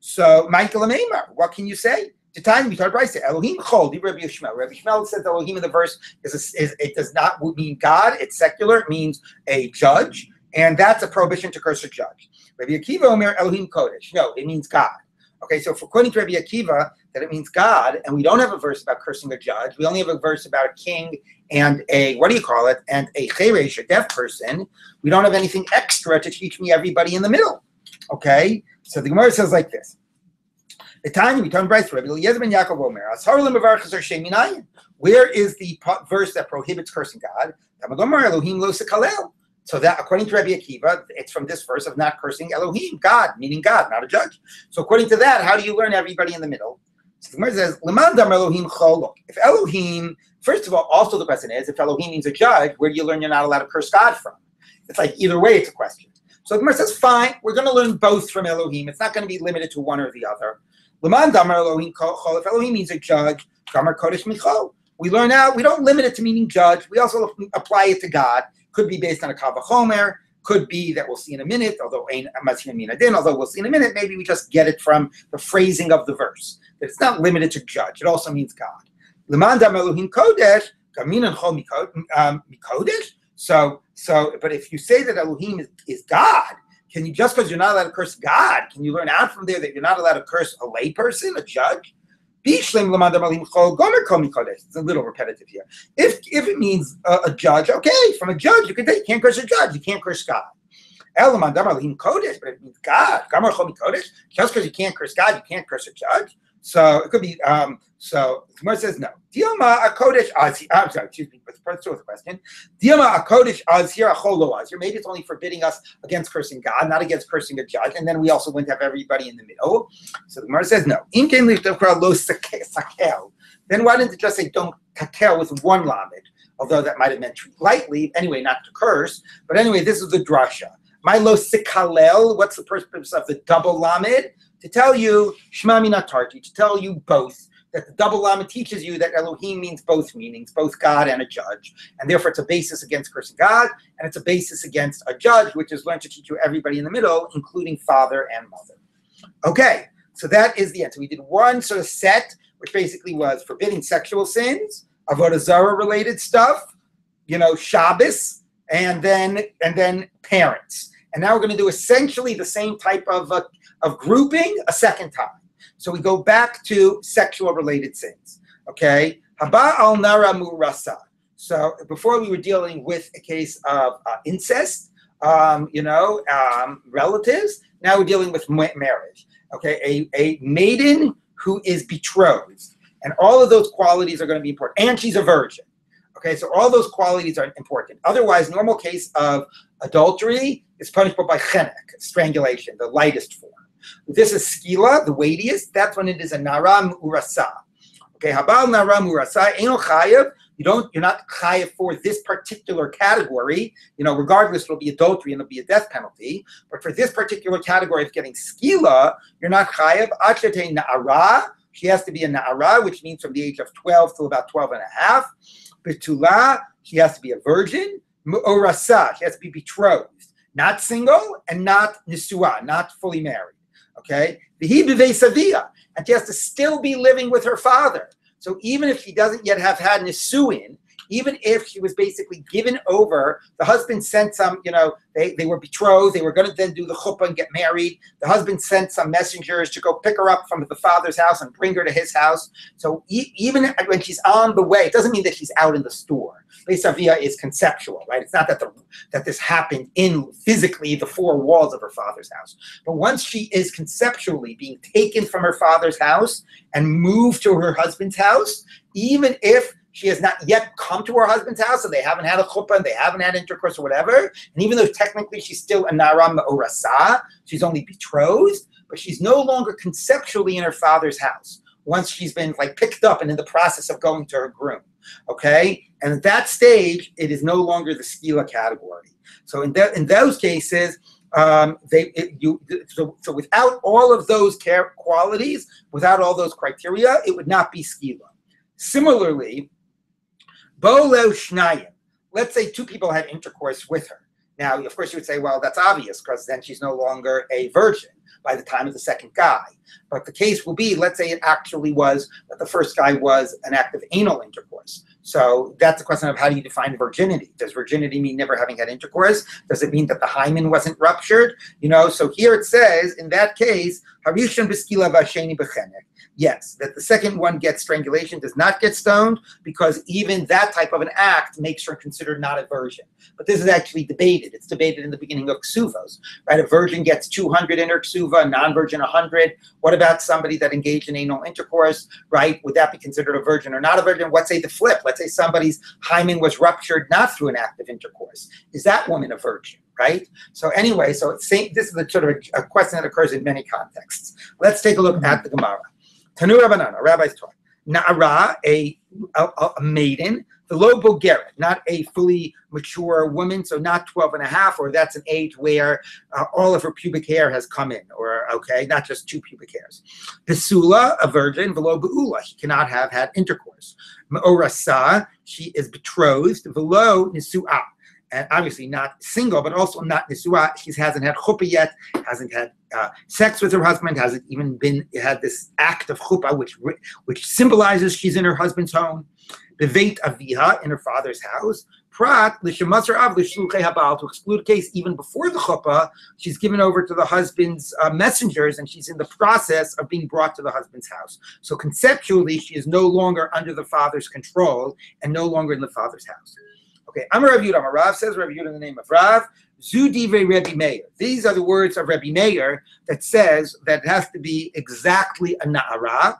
so Michael Amemar, what can you say? The time we talked about Elohim Chol, Rabbi Yishmael. Rabbi Yishmael says Elohim in the verse it does not mean God, it's secular, it means a judge, and that's a prohibition to curse a judge. Rabbi Akiva Omer Elohim Kodesh. No, it means God. Okay, so according to Rabbi Akiva, that it means God, and we don't have a verse about cursing a judge. We only have a verse about a king and and a cheresh, a deaf person. We don't have anything extra to teach me everybody in the middle. Okay, so the Gemara says like this. The time we turn Bryce Rabbi Eliezer ben Yaakov Omer. Where is the verse that prohibits cursing God? So that, according to Rabbi Akiva, it's from this verse of not cursing Elohim, God, meaning God, not a judge. So according to that, how do you learn everybody in the middle? So the Gemara says, if Elohim, first of all, also the question is, if Elohim means a judge, where do you learn you're not allowed to curse God from? It's like either way, it's a question. So the Gemara says, fine, we're going to learn both from Elohim. It's not going to be limited to one or the other. If Elohim means a judge, we learn out, we don't limit it to meaning judge. We also apply it to God. Could be based on a kal vachomer, could be that we'll see in a minute, although we'll see in a minute, maybe we just get it from the phrasing of the verse. That it's not limited to judge, it also means God. But if you say that Elohim is God, can you, just because you're not allowed to curse God, can you learn out from there that you're not allowed to curse a lay person, a judge? It's a little repetitive here. If it means a judge, okay, from a judge, you can't curse a judge, you can't curse God. But if it means God, just because you can't curse God, you can't curse a judge. So it could be, so the Gemara says no. I'm sorry, excuse me, let's start with the question. Maybe it's only forbidding us against cursing God, not against cursing a judge, and then we also wouldn't have everybody in the middle. So the Gemara says no. Then why didn't it just say don't kakel with one lamed? Although that might have meant lightly, anyway, not to curse. But anyway, this is the drasha. My lo sikalel, what's the purpose of the double lamed? To tell you, Shema Mina Tarti, to tell you both, that the double lamed teaches you that Elohim means both meanings, both God and a judge. And therefore it's a basis against cursing God, and it's a basis against a judge, which is learned to teach you everybody in the middle, including father and mother. Okay, so that is the end. So we did one sort of set, which basically was forbidding sexual sins, avodah zarah related stuff, Shabbos, and then parents. And now we're going to do essentially the same type of grouping a second time. So we go back to sexual related sins. Okay? Haba al nara murasa. So before we were dealing with a case of incest, relatives. Now we're dealing with marriage. Okay? A maiden who is betrothed. And all of those qualities are going to be important. And she's a virgin. Okay? So all those qualities are important. Otherwise, normal case of adultery is punishable by chenek, strangulation, the lightest form. This is skila, the weightiest. That's when it is a nara urasa. Okay, habal nara urasa, ain't chayev. You're not chayev for this particular category. Regardless, it'll be adultery and it'll be a death penalty. But for this particular category of getting skila, you're not chayev. Achete na'ara. She has to be a na'ara, which means from the age of 12 till about 12 and a half. Betula, she has to be a virgin. Urasa, she has to be betrothed. Not single and not nisua, not fully married. Okay, and she has to still be living with her father. So even if she doesn't yet have had nisuin, even if she was basically given over, the husband sent some, they were betrothed, they were going to then do the chuppah and get married. The husband sent some messengers to go pick her up from the father's house and bring her to his house. So even when she's on the way, it doesn't mean that she's out in the store. Beis Avia is conceptual, right? It's not that this happened in physically the four walls of her father's house. But once she is conceptually being taken from her father's house and moved to her husband's house, even if she has not yet come to her husband's house, and they haven't had a chuppah, and they haven't had intercourse or whatever. And even though technically she's still a nara ma'orasa, she's only betrothed, but she's no longer conceptually in her father's house once she's been picked up and in the process of going to her groom. Okay? And at that stage, it is no longer the skila category. So in those cases, So without all of those qualities, without all those criteria, it would not be skila. Similarly, bo lo shnayim. Let's say two people had intercourse with her. Now, of course, you would say, well, that's obvious because then she's no longer a virgin by the time of the second guy. But the case will be, let's say it actually was that the first guy was an act of anal intercourse. So that's the question of how do you define virginity? Does virginity mean never having had intercourse? Does it mean that the hymen wasn't ruptured? So here it says, in that case, harishon b'skila v'asheni b'chenek. Yes, that the second one gets strangulation, does not get stoned, because even that type of an act makes her considered not a virgin. But this is actually debated. It's debated in the beginning of ksuvos, right? A virgin gets 200 in her ksuva, a non-virgin 100. What about somebody that engaged in anal intercourse, right? Would that be considered a virgin or not a virgin? Let's say the flip. Let's say somebody's hymen was ruptured not through an act of intercourse. Is that woman a virgin? Right? So anyway, this is the sort of a question that occurs in many contexts. Let's take a look at the Gemara. Tanu Rabbanan, a rabbi's taught. Na'ara, a maiden, the lo bogeret, not a fully mature woman, so not 12 and a half, or that's an age where all of her pubic hair has come in, or not just 2 pubic hairs. Besula, a virgin, velo beula, she cannot have had intercourse. Ma'orasa, she is betrothed, velo nisu'ah. And obviously not single, but also not nisuah. She hasn't had chuppah yet, hasn't had sex with her husband, hasn't even had this act of chuppah, which symbolizes she's in her husband's home. Beveit aviha, in her father's house. Prat l'shemaser av l'shluchei habal, to exclude a case even before the chuppah, she's given over to the husband's messengers, and she's in the process of being brought to the husband's house. So conceptually, she is no longer under the father's control and no longer in the father's house. Okay, Amar Rav Yudah. Rav says Rav Yudah in the name of Rav. Zu divrei Rabbi Meir. These are the words of Rabbi Meir that says that it has to be exactly a na'ara.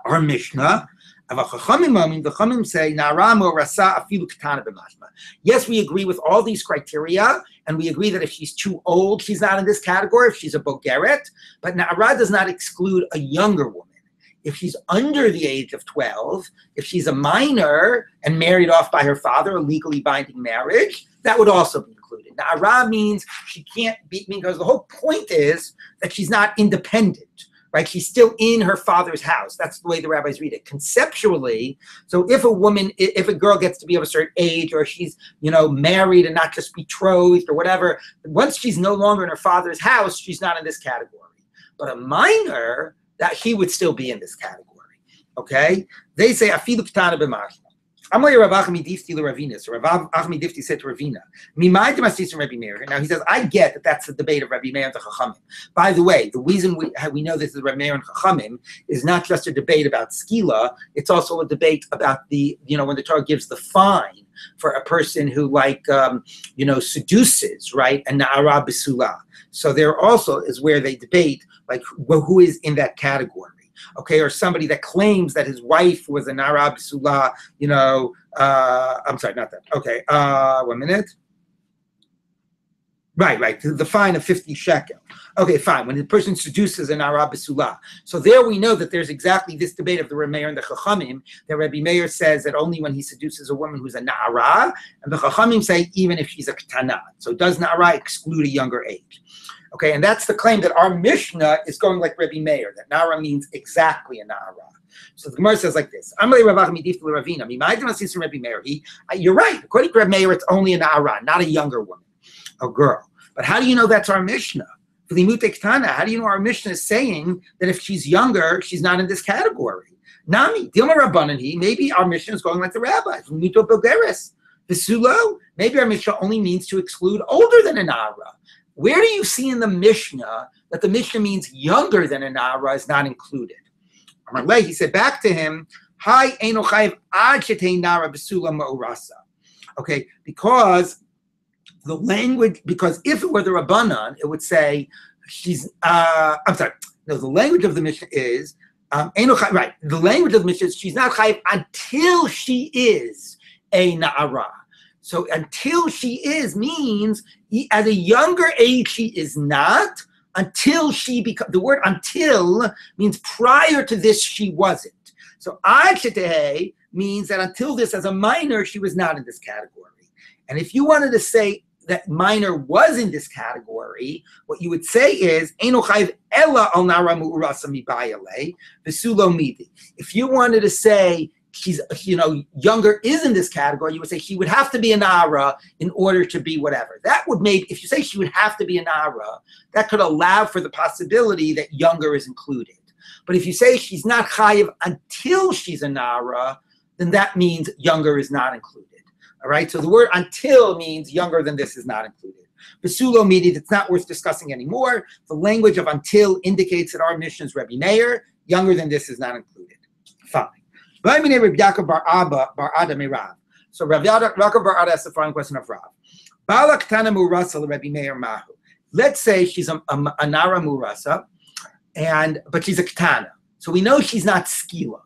Our Mishnah. The Chachamim say na'ara morasa afilu ketana b'mashma. Yes, we agree with all these criteria, and we agree that if she's too old, she's not in this category. If she's a bogeret, but na'ara does not exclude a younger woman. If she's under the age of 12, if she's a minor and married off by her father, a legally binding marriage, that would also be included. Now, Ara means she can't be, because the whole point is that she's not independent, right? She's still in her father's house. That's the way the rabbis read it. Conceptually, so if a girl gets to be of a certain age, or she's, married and not just betrothed or whatever, once she's no longer in her father's house, she's not in this category. But a minor, that he would still be in this category. Okay? They say, afilu ketana b'mashma. Amalei Rav Achmi Difti l'Ravina. So Rav Achmi Difti said to Ravina, Mimai d'mastis from Rabbi Meir. Now he says, I get that that's the debate of Rabbi Meir and the Chachamim. By the way, the reason we know this is Rabbi Meir and Chachamim is not just a debate about skila, it's also a debate about when the Torah gives the fine for a person who seduces, right? And na'ara b'sula. So there also is where they debate, who is in that category. Okay, or somebody that claims that his wife was a na'ara b'sula, I'm sorry, not that. Okay, 1 minute. Right, the fine of 50 shekel. Okay, fine, when the person seduces an na'ara b'sula. So there we know that there's exactly this debate of the Rabbi Meir and the Chachamim, that Rabbi Meir says that only when he seduces a woman who's a na'ara, and the Chachamim say even if she's a ketana. So does na'ara exclude a younger age? Okay, and that's the claim that our Mishnah is going like Rabbi Meir, that na'ara means exactly a na'ara. So the Gemara says like this: you're right. According to Rabbi Meir, it's only a na'ara, not a younger woman, a girl. But how do you know that's our Mishnah? How do you know our Mishnah is saying that if she's younger, she's not in this category? Nami, Dilma Rabbanan, maybe our Mishnah is going like the rabbis. Maybe our Mishnah only means to exclude older than a na'ara. Where do you see in the Mishnah that the Mishnah means younger than a na'ara is not included? He said back to him, Hi eino chayiv ad shetei na'ara b'sula ma'orasa. Okay, because if it were the Rabbanan, it would say she's the language of the Mishnah is right. The language of the Mishnah is she's not chayiv until she is a na'ara. So until she is means at a younger age she is not, until she becomes, the word until means prior to this she wasn't. So ad shetei means that until this, as a minor, she was not in this category. And if you wanted to say that minor was in this category, what you would say is, if you wanted to say she's, younger is in this category, you would say she would have to be a Nara in order to be whatever. That would make, if you say she would have to be a Nara, that could allow for the possibility that younger is included. But if you say she's not chayiv until she's a Nara, then that means younger is not included. All right, so the word until means younger than this is not included. Besulo midi, it's not worth discussing anymore. The language of until indicates that our mission is Rabbi Meir. Younger than this is not included. Fine. So Rabbi Yaakov bar Ada mirav. So Rabbi Yaakov bar Ada asked the following question of Rav. Bala ktana murasa Rabbi Meir mahu. Let's say she's a nara murasa, but she's a ktana. So we know she's not skila.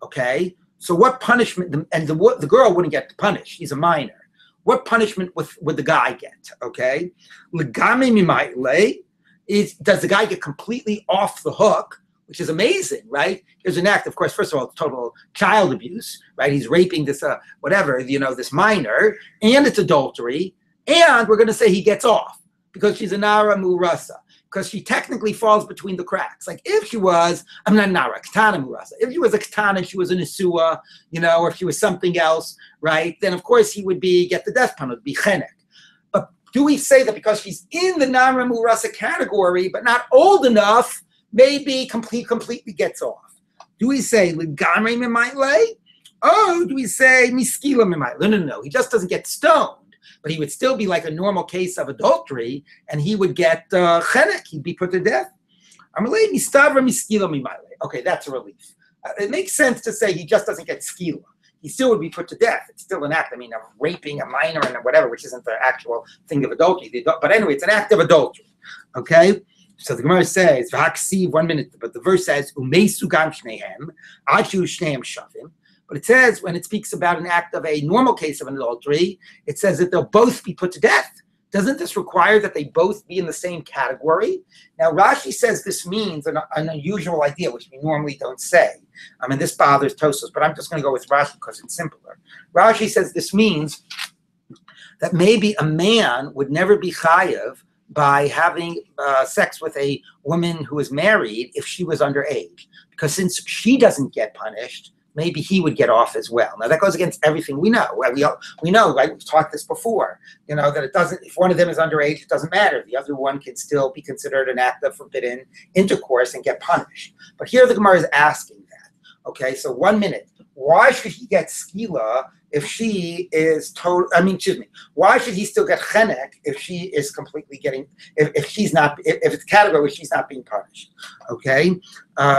Okay. So what punishment, and the girl wouldn't get punished, she's a minor. What punishment would the guy get, okay? Does the guy get completely off the hook, which is amazing, right? Here's an act, of course, first of all, it's total child abuse, right? He's raping this, this minor, and it's adultery, and we're going to say he gets off because she's a nara murasa. Because she technically falls between the cracks. Like if she was, I'm not Nara, Ketana Murasa. If she was a Ketana, she was an Isua, or if she was something else, right? Then of course he would get the death penalty, be Chenek. But do we say that because she's in the Nara Murasa category, but not old enough, maybe completely gets off? Do we say Ligamre Mimaile? Oh, do we say Miskila Mimaile? No. He just doesn't get stoned. But he would still be like a normal case of adultery, and he would get chenek. He'd be put to death. Okay, that's a relief. It makes sense to say he just doesn't get skila. He still would be put to death. It's still an act, of raping a minor and whatever, which isn't the actual thing of adultery. But anyway, it's an act of adultery. Okay? So the Gemara says, 1 minute, but the verse says, Umeisu gam shnehem, achu shnehem shavim. But it says, when it speaks about an act of a normal case of an adultery, it says that they'll both be put to death. Doesn't this require that they both be in the same category? Now, Rashi says this means an unusual idea, which we normally don't say. This bothers Tosfos, but I'm just going to go with Rashi because it's simpler. Rashi says this means that maybe a man would never be chayav by having sex with a woman who is married if she was underage. Because since she doesn't get punished, maybe he would get off as well. Now that goes against everything we know. We know, right? We've talked this before. That it doesn't. If one of them is underage, it doesn't matter. The other one can still be considered an act of forbidden intercourse and get punished. But here the Gemara is asking that. Okay, so 1 minute. Why should he get skila if she is total? Why should he still get chenek if she is completely getting? If she's not? If it's a category where she's not being punished? Okay.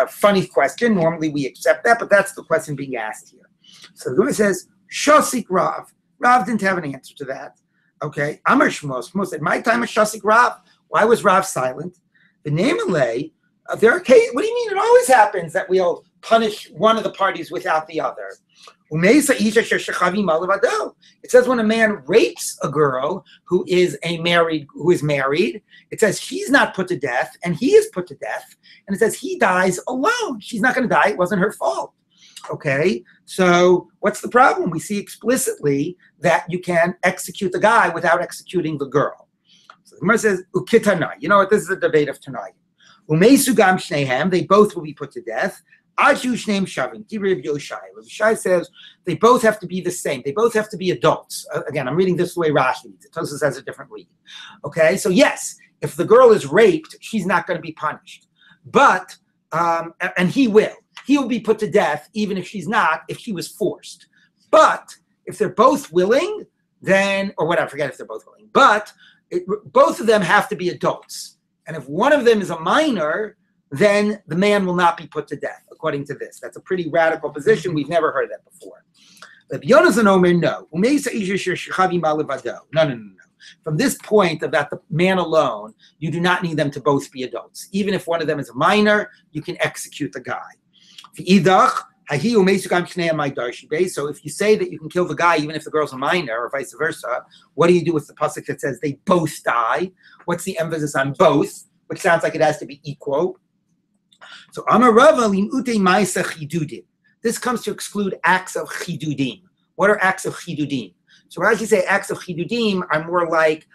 Funny question. Normally we accept that, but that's the question being asked here. So the Gemara says, Shosik Rav. Rav didn't have an answer to that. Okay. Amar Shmos. Shmos said, my time is Shosik Rav. Why was Rav silent? The name Alei. There are cases. What do you mean? It always happens that we'll punish one of the parties without the other. It says when a man rapes a girl who is married, it says she's not put to death and he is put to death, and it says he dies alone. She's not going to die. It wasn't her fault. Okay, so what's the problem? We see explicitly that you can execute the guy without executing the girl. So the Gemara says, Ukitana. You know what? This is a debate of Tanai. Umeisu gam shnehem. They both will be put to death. Aju shneim shavim. Rabbi Yoshai says they both have to be the same. They both have to be adults. Again, I'm reading this the way Rashi reads it. Tosfos has a different read. Okay, so yes, if the girl is raped, she's not going to be punished. But, and he will. He will be put to death even if she's not, if she was forced. But if they're both willing, then, or whatever, forget if they're both willing. But both of them have to be adults. And if one of them is a minor, then the man will not be put to death, according to this. That's a pretty radical position. We've never heard that before. But Yonasan Omer, no. No. From this point about the man alone, you do not need them to both be adults. Even if one of them is a minor, you can execute the guy. So if you say that you can kill the guy even if the girl's a minor or vice versa, what do you do with the pasuk that says they both die? What's the emphasis on both? Which sounds like it has to be equal. So Amar Rava limute ma'isa chidudim. This comes to exclude acts of chidudim. What are acts of chidudim? So as you say, acts of chidudim are more like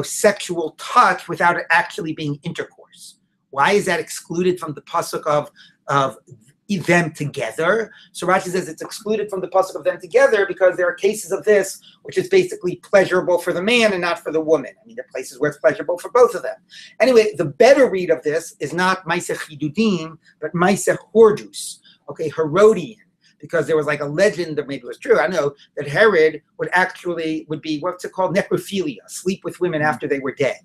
sexual touch without it actually being intercourse. Why is that excluded from the pasuk of them together? So Rashi says it's excluded from the pasuk of them together because there are cases of this which is basically pleasurable for the man and not for the woman. I mean, there are places where it's pleasurable for both of them. Anyway, the better read of this is not Maiseh Chidudim, but Maiseh Hordus, Herodian, because there was like a legend, that maybe it was true, I know, that Herod would be what's it called, necrophilia, sleep with women after they were dead.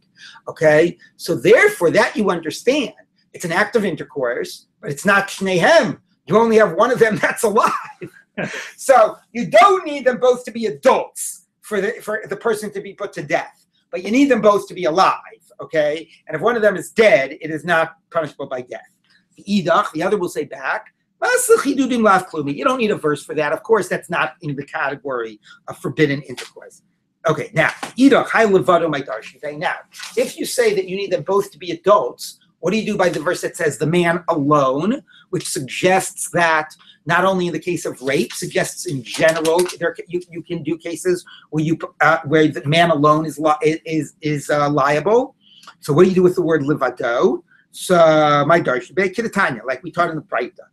So therefore, that you understand, it's an act of intercourse, but it's not Shnehem. You only have one of them that's alive. So you don't need them both to be adults for the person to be put to death, but you need them both to be alive, And if one of them is dead, it is not punishable by death. The other will say back, you don't need a verse for that. Of course, that's not in the category of forbidden intercourse. Now, if you say that you need them both to be adults, what do you do by the verse that says the man alone, which suggests that not only in the case of rape, suggests in general you can do cases where the man alone is liable. So what do you do with the word livado? So my darsh, like we taught in the Praita.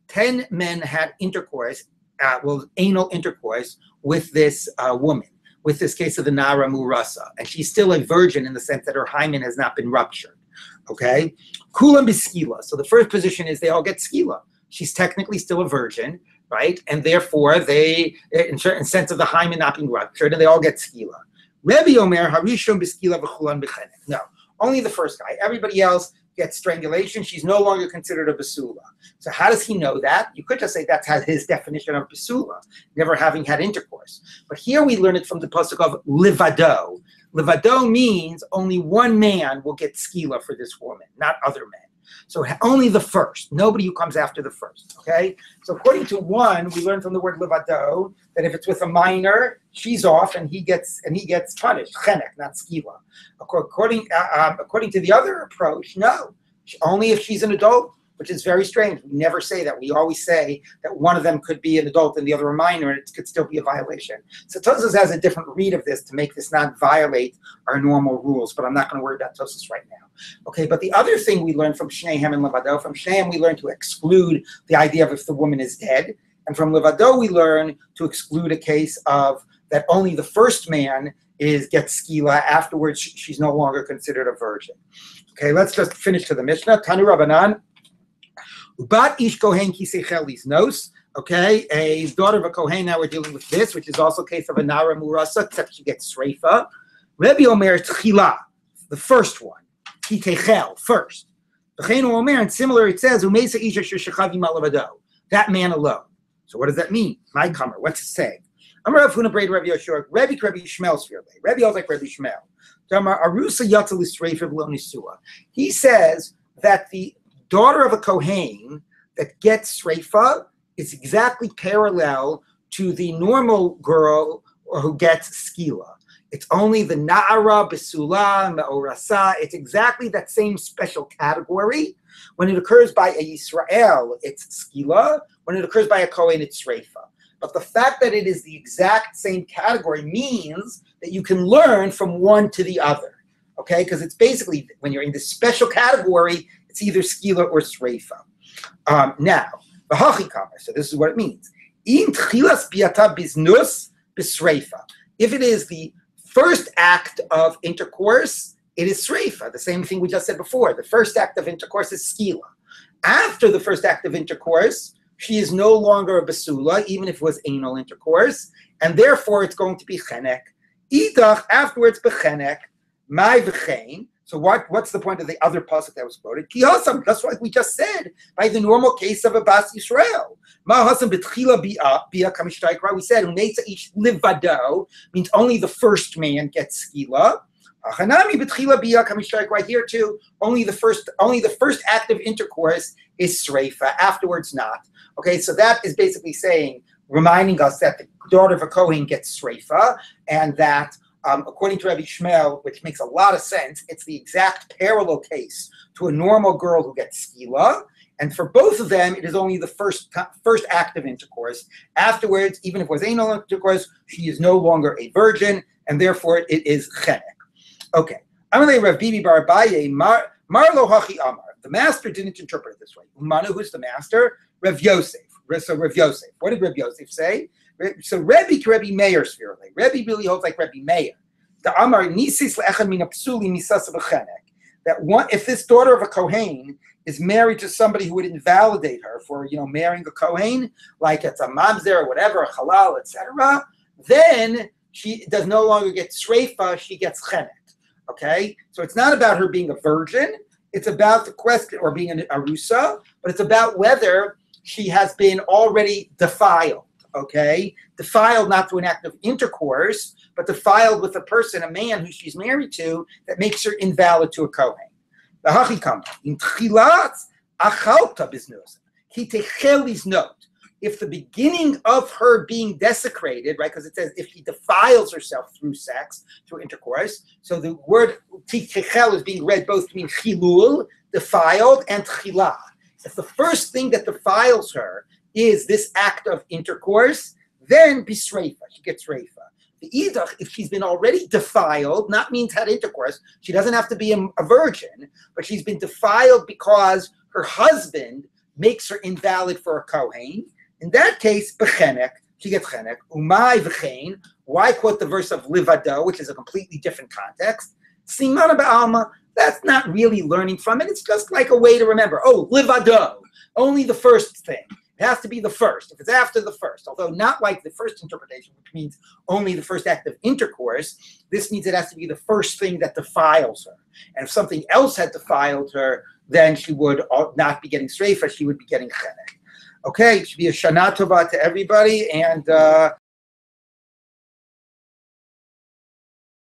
10 men had intercourse, anal intercourse with this woman, with this case of the Nara Murasa, and she's still a virgin in the sense that her hymen has not been ruptured. Kulam biskila. So the first position is they all get skila. She's technically still a virgin, right? And therefore they, in certain sense of the hymen not being ruptured, and they all get skila. Rabbi Omer harishon biskila v'chulan b'chenek. No, only the first guy. Everybody else gets strangulation. She's no longer considered a basula. So how does he know that? You could just say that's his definition of basula, never having had intercourse. But here we learn it from the pasuk of livado. Livado means only one man will get skila for this woman, not other men. So only the first, nobody who comes after the first, So according to one, we learn from the word livado that if it's with a minor, she's off and he gets punished, chenek, not skila. According to the other approach, no, only if she's an adult, which is very strange. We never say that. We always say that one of them could be an adult and the other a minor, and it could still be a violation. So Tosfos has a different read of this to make this not violate our normal rules, but I'm not going to worry about Tosfos right now. But the other thing we learned from Shnehem and Levado, from Shnehem we learn to exclude the idea of if the woman is dead, and from Levado we learn to exclude a case of that only the first man gets skila. Afterwards, she's no longer considered a virgin. Let's just finish to the Mishnah. Tanu Rabbanan. Ubat ish kohen kiseichelis nos. A daughter of a kohen. Now we're dealing with this, which is also a case of a nara murasa, except she gets sreifa. Rabbi Omer tchila, the first one. Kitechel, first. V'chein Omer, and similar it says umeisa isha sheshachav imalavado. That man alone. So what does that mean? My comer. What's it say? Amar Rav Huna Braid Rabbi Yoshua. Rabbi Shmuel Svirle. Rabbi also like Rabbi Shmuel. Arusa yatzal isreifa v'lo nisua. He says that the daughter of a kohen that gets sreifa is exactly parallel to the normal girl who gets skila. It's only the na'ara, besula, ma'orasa. It's exactly that same special category. When it occurs by a Yisrael, it's skila. When it occurs by a kohen, it's sreifa. But the fact that it is the exact same category means that you can learn from one to the other. Because it's basically, when you're in this special category, it's either skila or sreifa. Now, so this is what it means. If it is the first act of intercourse, it is sreifa, the same thing we just said before. The first act of intercourse is skila. After the first act of intercourse, she is no longer a basula, even if it was anal intercourse, and therefore it's going to be chenek. Idach, afterwards, bechenek, my v'chein. So what's the point of the other pasuk that was quoted? Kiyasam, that's what we just said, by the normal case of a Bas Yisrael. Ma'hasam betchila bia kamishtaikra. We said, unetza ish livado, means only the first man gets skila. Achanami betchila bia kamishtaikra. Right here too, only the first act of intercourse is sreifa, afterwards not. So that is basically saying, reminding us that the daughter of a kohen gets sreifa, and that according to Rabbi Shmuel, which makes a lot of sense, it's the exact parallel case to a normal girl who gets skila, And for both of them, it is only the first act of intercourse. Afterwards, even if it was anal intercourse, she is no longer a virgin, and therefore it is chenek. Okay. Amalei Rav Bibi Bar Abaye Marlo Hachi Amar. The master didn't interpret it this way. Umanu, who's the master? Rav Yosef. So Rav Yosef. What did Rav Yosef say? So Rabbi Meir spherically. Rabbi really holds like Rabbi Meir. The Amar Nisis le'echad min apsuli misasa v'chenek. That one, if this daughter of a Kohen is married to somebody who would invalidate her for, marrying a Kohen, like it's a mamzer or whatever, a halal, etc., then she does no longer get sreifa, she gets chenek. Okay? So it's not about her being a virgin, it's about the question, or being an arusa, but it's about whether she has been already defiled. Okay? Defiled not through an act of intercourse, but defiled with a person, a man who she's married to, that makes her invalid to a Kohen. The Hachikam, in Tchilat Achalta Biznus, Kitecheli's note, if the beginning of her being desecrated, right, because it says if she defiles herself through sex, through intercourse, so the word Tichel is being read both to mean Chilul, defiled, and Tchilah. If the first thing that defiles her is this act of intercourse, then Bisreifa, she gets Reifa. The Idach, if she's been already defiled, not means had intercourse, she doesn't have to be a virgin, but she's been defiled because her husband makes her invalid for a Kohen. In that case, Bechenek, she gets Chenek. Umay v'chein, why quote the verse of Livado, which is a completely different context? Simana ba'alma, that's not really learning from it. It's just like a way to remember. Oh, Livado, only the first thing. It has to be the first, if it's after the first, although not like the first interpretation, which means only the first act of intercourse. This means it has to be the first thing that defiles her. And if something else had defiled her, then she would not be getting streifa, she would be getting chenek. Okay, it should be a Shana Tova to everybody, and